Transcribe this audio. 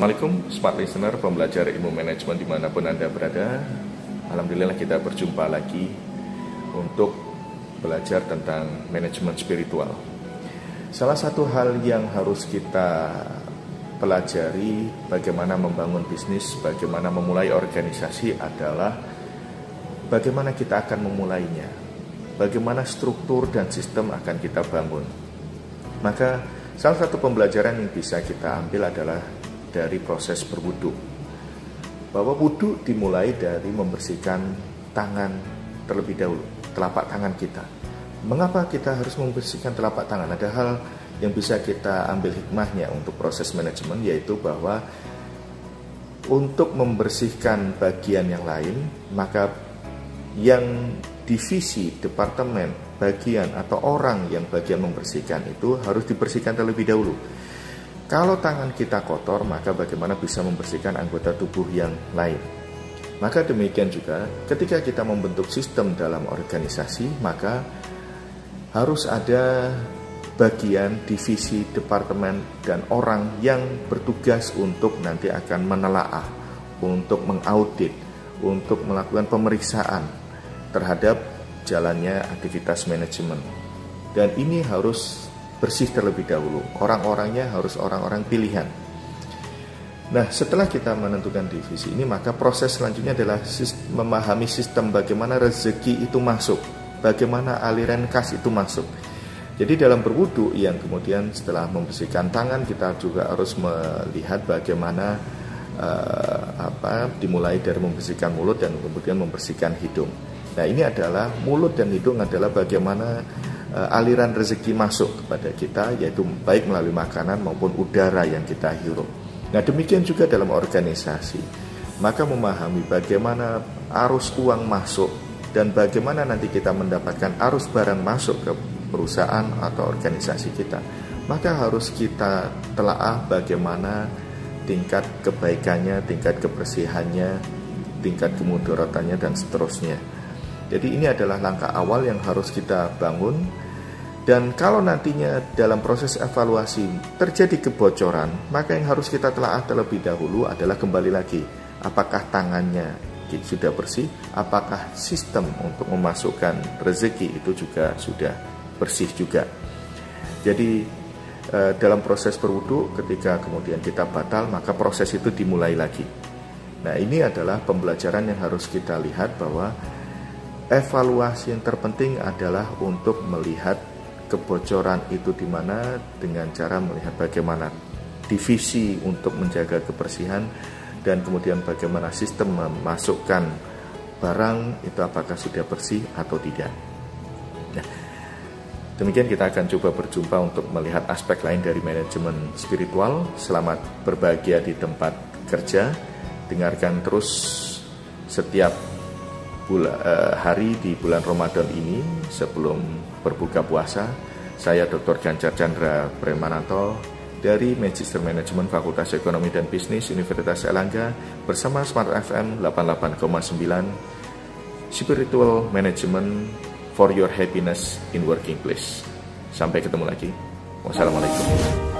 Assalamualaikum Smart Listener, pembelajar ilmu manajemen dimanapun Anda berada. Alhamdulillah kita berjumpa lagi untuk belajar tentang manajemen spiritual. Salah satu hal yang harus kita pelajari bagaimana membangun bisnis, bagaimana memulai organisasi adalah bagaimana kita akan memulainya, bagaimana struktur dan sistem akan kita bangun. Maka salah satu pembelajaran yang bisa kita ambil adalah dari proses berwudu. Bahwa wudu dimulai dari membersihkan tangan terlebih dahulu, telapak tangan kita. Mengapa kita harus membersihkan telapak tangan? Ada hal yang bisa kita ambil hikmahnya untuk proses manajemen, yaitu bahwa untuk membersihkan bagian yang lain, maka yang divisi, departemen, bagian atau orang yang bagian membersihkan itu harus dibersihkan terlebih dahulu. Kalau tangan kita kotor, maka bagaimana bisa membersihkan anggota tubuh yang lain? Maka demikian juga ketika kita membentuk sistem dalam organisasi, maka harus ada bagian, divisi, departemen, dan orang yang bertugas untuk nanti akan menelaah, untuk mengaudit, untuk melakukan pemeriksaan terhadap jalannya aktivitas manajemen. Dan ini harus bersih terlebih dahulu. Orang-orangnya harus orang-orang pilihan. Nah, setelah kita menentukan divisi ini, maka proses selanjutnya adalah memahami sistem bagaimana rezeki itu masuk, bagaimana aliran kas itu masuk. Jadi dalam berwudu yang kemudian setelah membersihkan tangan, kita juga harus melihat bagaimana dimulai dari membersihkan mulut dan kemudian membersihkan hidung. Nah, ini adalah mulut dan hidung adalah bagaimana aliran rezeki masuk kepada kita, yaitu baik melalui makanan maupun udara yang kita hirup. Nah, demikian juga dalam organisasi. Maka memahami bagaimana arus uang masuk dan bagaimana nanti kita mendapatkan arus barang masuk ke perusahaan atau organisasi kita, maka harus kita telaah bagaimana tingkat kebaikannya, tingkat kebersihannya, tingkat kemudaratannya, dan seterusnya. Jadi ini adalah langkah awal yang harus kita bangun. Dan kalau nantinya dalam proses evaluasi terjadi kebocoran, maka yang harus kita telaah terlebih dahulu adalah kembali lagi, apakah tangannya sudah bersih, apakah sistem untuk memasukkan rezeki itu juga sudah bersih juga. Jadi dalam proses berwudu, ketika kemudian kita batal, maka proses itu dimulai lagi. Nah, ini adalah pembelajaran yang harus kita lihat, bahwa evaluasi yang terpenting adalah untuk melihat kebocoran itu di mana dengan cara melihat bagaimana divisi untuk menjaga kebersihan dan kemudian bagaimana sistem memasukkan barang itu apakah sudah bersih atau tidak. Nah, demikian kita akan coba berjumpa untuk melihat aspek lain dari manajemen spiritual. Selamat berbahagia di tempat kerja. Dengarkan terus setiap hari di bulan Ramadan ini sebelum berbuka puasa. Saya Dr. Ganjar Chandra Premananto dari Magister Manajemen Fakultas Ekonomi dan Bisnis Universitas Airlangga bersama Smart FM 88,9 Spiritual Management for your happiness in working place. Sampai ketemu lagi. Wassalamualaikum.